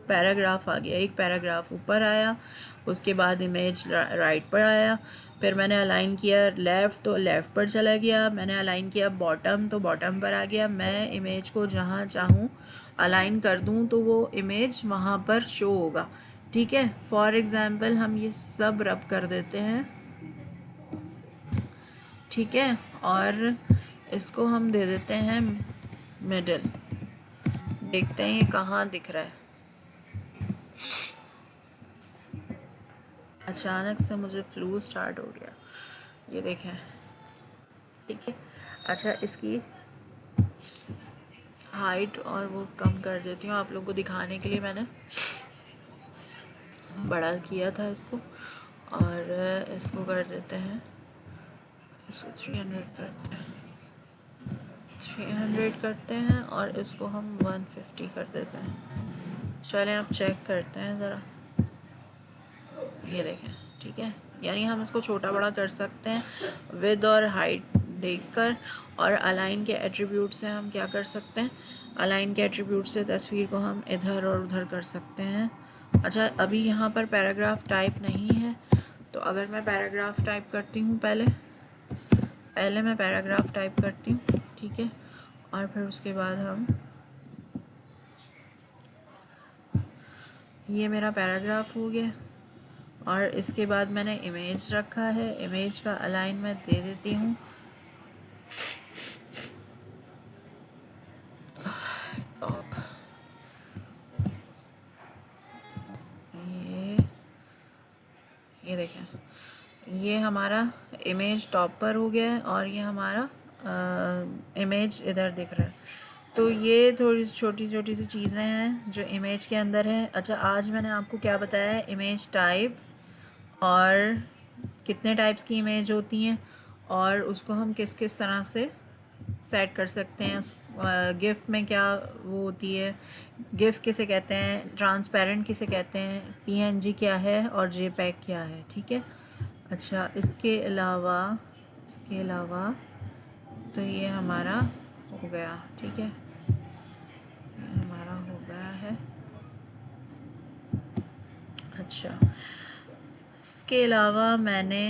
पैराग्राफ आ गया, एक पैराग्राफ ऊपर आया, उसके बाद इमेज राइट पर आया, फिर मैंने अलाइन किया लेफ़्ट तो लेफ़्ट पर चला गया, मैंने अलाइन किया बॉटम तो बॉटम पर आ गया। मैं इमेज को जहाँ चाहूँ अलाइन कर दूँ तो वो इमेज वहाँ पर शो होगा, ठीक है। फॉर एग्ज़ाम्पल हम ये सब रब कर देते हैं, ठीक है, और इसको हम दे देते हैं मिडल। देखते हैं ये कहाँ दिख रहा है। अचानक से मुझे फ्लू स्टार्ट हो गया, ये देखें, ठीक है। अच्छा, इसकी हाइट और वो कम कर देती हूँ आप लोगों को दिखाने के लिए, मैंने बड़ा किया था इसको, और इसको कर देते हैं, इसको 300 करते हैं, 300 करते हैं, और इसको हम 150 कर देते हैं। चलें अब चेक करते हैं ज़रा, ये देखें, ठीक है। यानी हम इसको छोटा बड़ा कर सकते हैं विद और हाइट देखकर, और अलाइन के एट्रीब्यूट से हम क्या कर सकते हैं, अलाइन के एट्रीब्यूट से तस्वीर को हम इधर और उधर कर सकते हैं। अच्छा, अभी यहाँ पर पैराग्राफ टाइप नहीं है, तो अगर मैं पैराग्राफ टाइप करती हूँ, पहले मैं पैराग्राफ टाइप करती हूँ, ठीक है, और फिर उसके बाद हम, ये मेरा पैराग्राफ हो गया, और इसके बाद मैंने इमेज रखा है, इमेज का अलाइन मैं दे देती हूँ, ये देखें, ये हमारा इमेज टॉप पर हो गया है और ये हमारा इमेज इधर दिख रहा है। तो ये थोड़ी छोटी छोटी सी चीज़ें हैं जो इमेज के अंदर हैं। अच्छा, आज मैंने आपको क्या बताया है, इमेज टाइप और कितने टाइप्स की इमेज होती हैं, और उसको हम किस किस तरह से सेट कर सकते हैं। उस गिफ में क्या वो होती है, गिफ किसे कहते हैं, ट्रांसपेरेंट किसे कहते हैं, पीएनजी क्या है, और जेपैग क्या है, ठीक है। अच्छा, इसके अलावा तो ये हमारा हो गया, ठीक है, ये हमारा हो गया है। अच्छा, इसके अलावा मैंने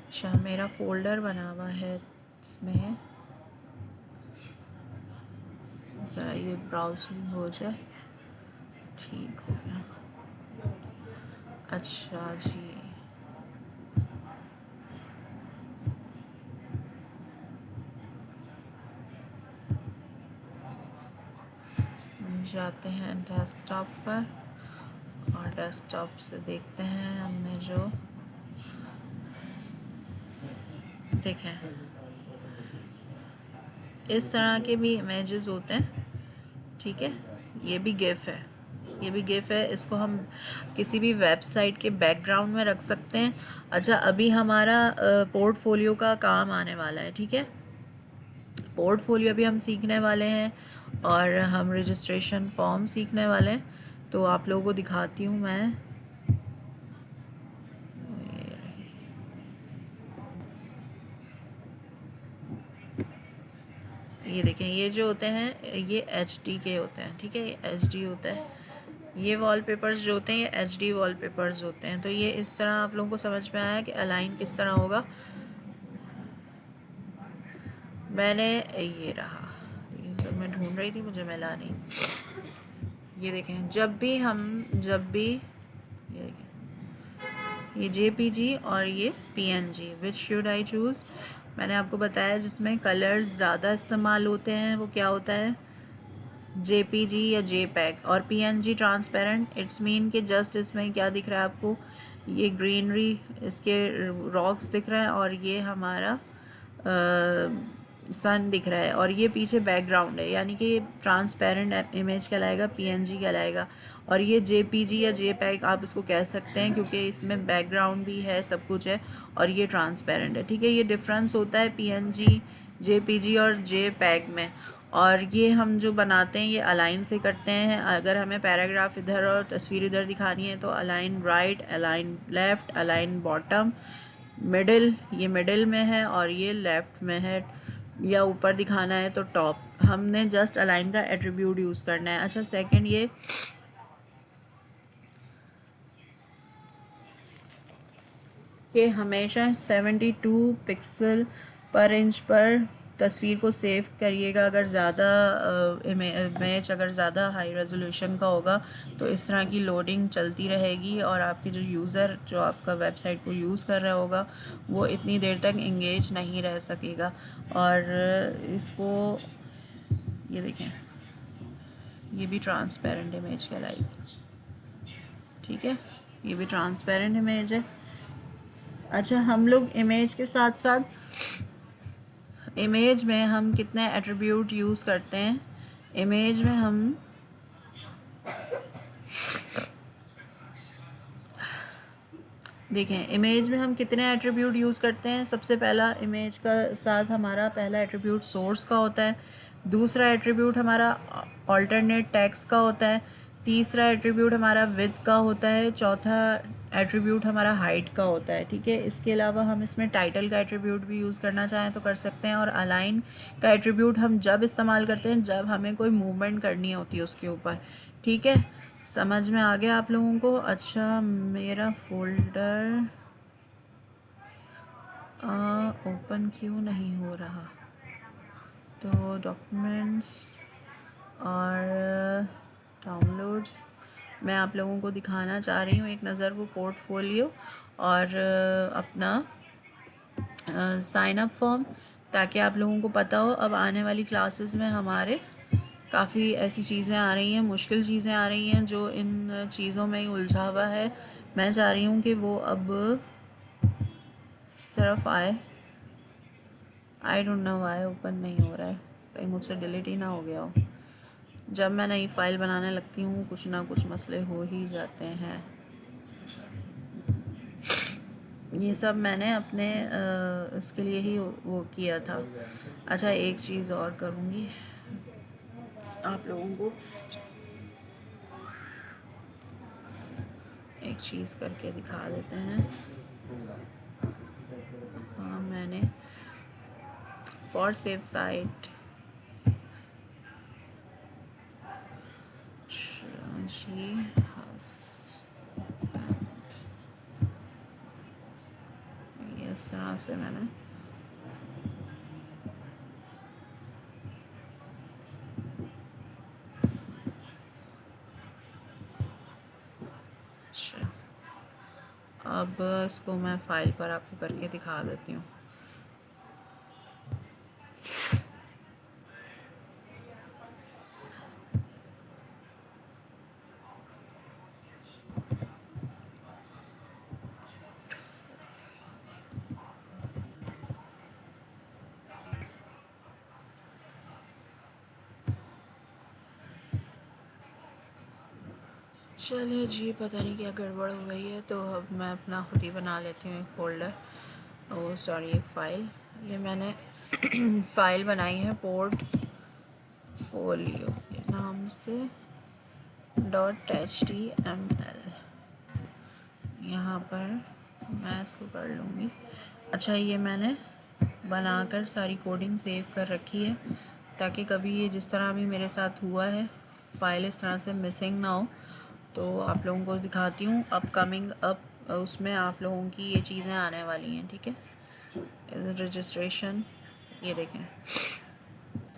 अच्छा, मेरा फ़ोल्डर बना हुआ है, इसमें ज़रा ये ब्राउजिंग हो जाए, ठीक हो गया। अच्छा जी, जाते हैं डेस्कटॉप पर, और डेस्कटॉप से देखते हैं हमने जो देखें, इस तरह के भी इमेजेस होते हैं, ठीक है। ये भी गिफ है, ये भी गिफ है, इसको हम किसी भी वेबसाइट के बैकग्राउंड में रख सकते हैं। अच्छा, अभी हमारा पोर्टफोलियो का काम आने वाला है, ठीक है। पोर्टफोलियो भी हम सीखने वाले हैं, और हम रजिस्ट्रेशन फॉर्म सीखने वाले हैं, तो आप लोगों को दिखाती हूँ मैं। ये देखें, ये जो होते हैं ये HD के होते हैं, ठीक है, ये HD होता है। ये वॉलपेपर्स जो होते हैं ये HD वॉलपेपर्स होते हैं। तो ये इस तरह आप लोगों को समझ में आया कि अलाइन किस तरह होगा। मैंने ये रहा, ये सब मैं ढूंढ रही थी, मुझे मिला नहीं। ये देखें, जब भी ये देखें, ये JPG और ये PNG, which should I choose. मैंने आपको बताया जिसमें कलर्स ज़्यादा इस्तेमाल होते हैं वो क्या होता है, JPG या JPEG। और PNG ट्रांसपेरेंट, इट्स मीन कि जस्ट इसमें क्या दिख रहा है आपको, ये ग्रीनरी, इसके रॉक्स दिख रहा है, और ये हमारा सन दिख रहा है और ये पीछे बैकग्राउंड है, यानी कि ये ट्रांसपेरेंट इमेज कहलाएगा, पीएनजी कहलाएगा। और ये जेपीजी या जेपैग आप इसको कह सकते हैं, क्योंकि इसमें बैकग्राउंड भी है, सब कुछ है, और ये ट्रांसपेरेंट है। ठीक है, ये डिफरेंस होता है पीएनजी, जेपीजी और जेपैग में। और ये हम जो बनाते हैं ये अलाइन से करते हैं। अगर हमें पैराग्राफ इधर और तस्वीर इधर दिखानी है तो align right, align left, align bottom, middle, ये मिडिल में है और ये लेफ़्ट में है, या ऊपर दिखाना है तो टॉप। हमने जस्ट अलाइन का एट्रीब्यूट यूज़ करना है। अच्छा, सेकंड ये कि हमेशा 72 पिक्सल पर इंच पर तस्वीर को सेव करिएगा। अगर ज़्यादा इमेज अगर ज़्यादा हाई रेजोल्यूशन का होगा तो इस तरह की लोडिंग चलती रहेगी और आपके जो यूज़र जो आपका वेबसाइट को यूज़ कर रहा होगा वो इतनी देर तक इंगेज नहीं रह सकेगा। और इसको ये देखें, ये भी ट्रांसपेरेंट इमेज कहलाएगी। ठीक है, ये भी ट्रांसपेरेंट इमेज है। अच्छा, हम लोग इमेज के साथ साथ इमेज में हम कितने एट्रीब्यूट यूज़ करते हैं। इमेज में हम देखें, इमेज में हम कितने एट्रीब्यूट यूज़ करते हैं। सबसे पहला इमेज का साथ हमारा पहला एट्रीब्यूट सोर्स का होता है, दूसरा एट्रीब्यूट हमारा अल्टरनेट टेक्स्ट का होता है, तीसरा एट्रीब्यूट हमारा विड्थ का होता है, चौथा एट्रीब्यूट हमारा हाइट का होता है। ठीक है, इसके अलावा हम इसमें टाइटल का एट्रीब्यूट भी यूज़ करना चाहें तो कर सकते हैं। और अलाइन का एट्रीब्यूट हम जब इस्तेमाल करते हैं जब हमें कोई मूवमेंट करनी होती है उसके ऊपर। ठीक है, समझ में आ गया आप लोगों को। अच्छा, मेरा फोल्डर ओपन क्यों नहीं हो रहा? तो डॉक्यूमेंट्स और डाउनलोड्स मैं आप लोगों को दिखाना चाह रही हूँ एक नज़र वो पोर्टफोलियो और अपना साइन अप फॉर्म, ताकि आप लोगों को पता हो। अब आने वाली क्लासेस में हमारे काफ़ी ऐसी चीज़ें आ रही हैं, मुश्किल चीज़ें आ रही हैं जो इन चीज़ों में ही उलझा हुआ है। मैं चाह रही हूँ कि वो अब इस तरफ आए। I don't know why open नहीं हो रहा है, कहीं मुझसे डिलीट ही ना हो गया हो। जब मैं नई फाइल बनाने लगती हूँ कुछ ना कुछ मसले हो ही जाते हैं। ये सब मैंने अपने इसके लिए ही वो किया था। अच्छा, एक चीज़ और करूँगी, आप लोगों को एक चीज़ करके दिखा देते हैं। हाँ, मैंने फॉर सेव साइट जी इस तरह से मैंने अब इसको मैं फ़ाइल पर आपको करके दिखा देती हूँ। चलिए जी, पता नहीं क्या गड़बड़ हो गई है, तो अब मैं अपना खुद ही बना लेती हूँ एक फ़ोल्डर, ओ सॉरी एक फ़ाइल। ये मैंने फ़ाइल बनाई है पोर्टफोलियो के नाम से .html। यहाँ पर मैं इसको कर लूँगी। अच्छा, ये मैंने बनाकर सारी कोडिंग सेव कर रखी है ताकि कभी ये जिस तरह भी मेरे साथ हुआ है फ़ाइल इस तरह से मिसिंग ना हो। तो आप लोगों को दिखाती हूँ अपकमिंग उसमें आप लोगों की ये चीज़ें आने वाली हैं। ठीक है, रजिस्ट्रेशन, ये देखें,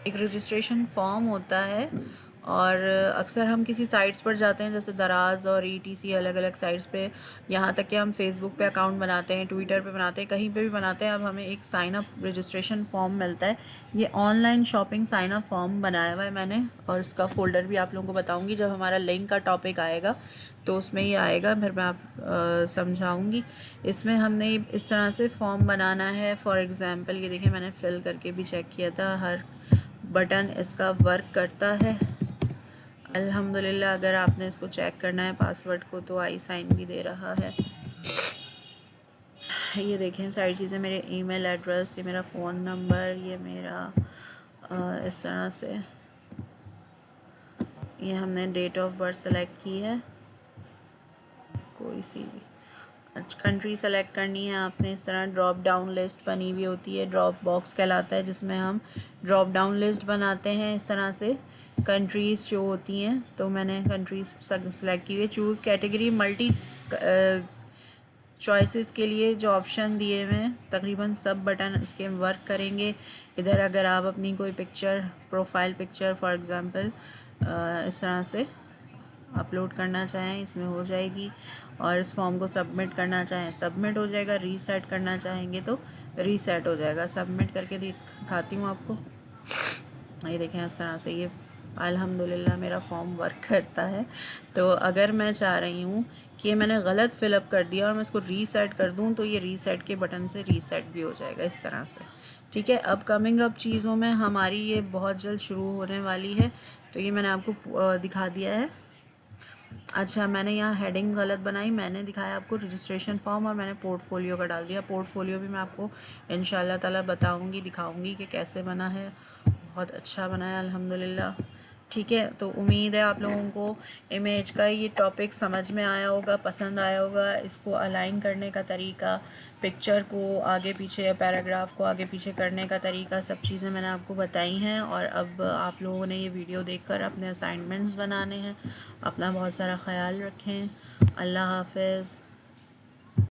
एक रजिस्ट्रेशन फॉर्म होता है और अक्सर हम किसी साइट्स पर जाते हैं जैसे दराज और ETC, अलग अलग साइट्स पे, यहाँ तक कि हम फेसबुक पे अकाउंट बनाते हैं, ट्विटर पे बनाते हैं, कहीं पे भी बनाते हैं। अब हमें एक साइन अप रजिस्ट्रेशन फॉर्म मिलता है। ये online shopping sign up form बनाया हुआ है मैंने, और इसका फ़ोल्डर भी आप लोगों को बताऊँगी जब हमारा लिंक का टॉपिक आएगा तो उसमें ये आएगा, फिर मैं आप समझाऊँगी। इसमें हमने इस तरह से फॉर्म बनाना है। फॉर एग्ज़ाम्पल ये देखिए, मैंने फिल करके भी चेक किया था, हर बटन इसका वर्क करता है अल्हम्दुलिल्लाह। अगर आपने इसको चेक करना है पासवर्ड को तो आई साइन भी दे रहा है। ये देखें सारी चीज़ें, मेरे ईमेल एड्रेस, ये मेरा फ़ोन नंबर, ये मेरा इस तरह से ये हमने डेट ऑफ बर्थ सेलेक्ट की है, कोई सी भी। कंट्री सेलेक्ट करनी है आपने। इस तरह ड्रॉप डाउन लिस्ट बनी हुई होती है, ड्रॉप बॉक्स कहलाता है, जिसमें हम ड्रॉप डाउन लिस्ट बनाते हैं। इस तरह से कंट्रीज़ शो होती हैं, तो मैंने कंट्रीज़ सेलेक्ट की हुई है। चूज़ कैटेगरी मल्टी चॉइसेस के लिए जो ऑप्शन दिए हुए हैं, तकरीबन सब बटन इसके वर्क करेंगे। इधर अगर आप अपनी कोई picture, profile picture for example इस तरह से अपलोड करना चाहें, इसमें हो जाएगी। और इस फॉर्म को सबमिट करना चाहें, सबमिट हो जाएगा। रीसेट करना चाहेंगे तो रीसेट हो जाएगा। सबमिट करके दिखाती हूँ आपको। ये देखें इस तरह से ये अल्हम्दुलिल्लाह मेरा फॉर्म वर्क करता है। तो अगर मैं चाह रही हूँ कि मैंने गलत फिलअप कर दिया और मैं इसको रीसेट कर दूँ तो ये रीसेट के बटन से रीसेट भी हो जाएगा इस तरह से। ठीक है, अब कमिंग अप चीज़ों में हमारी ये बहुत जल्द शुरू होने वाली है, तो ये मैंने आपको दिखा दिया है। अच्छा, मैंने यहाँ हेडिंग गलत बनाई, मैंने दिखाया आपको रजिस्ट्रेशन फॉर्म और मैंने पोर्टफोलियो का डाल दिया। पोर्टफोलियो भी मैं आपको इंशाल्लाह ताला बताऊँगी, दिखाऊँगी कि कैसे बना है। बहुत अच्छा बना है अल्हम्दुलिल्लाह। ठीक है, तो उम्मीद है आप लोगों को इमेज का ये टॉपिक समझ में आया होगा, पसंद आया होगा। इसको अलाइन करने का तरीका, पिक्चर को आगे पीछे, पैराग्राफ को आगे पीछे करने का तरीका, सब चीज़ें मैंने आपको बताई हैं। और अब आप लोगों ने ये वीडियो देखकर अपने असाइनमेंट्स बनाने हैं। अपना बहुत सारा ख्याल रखें। अल्लाह हाफ़िज़।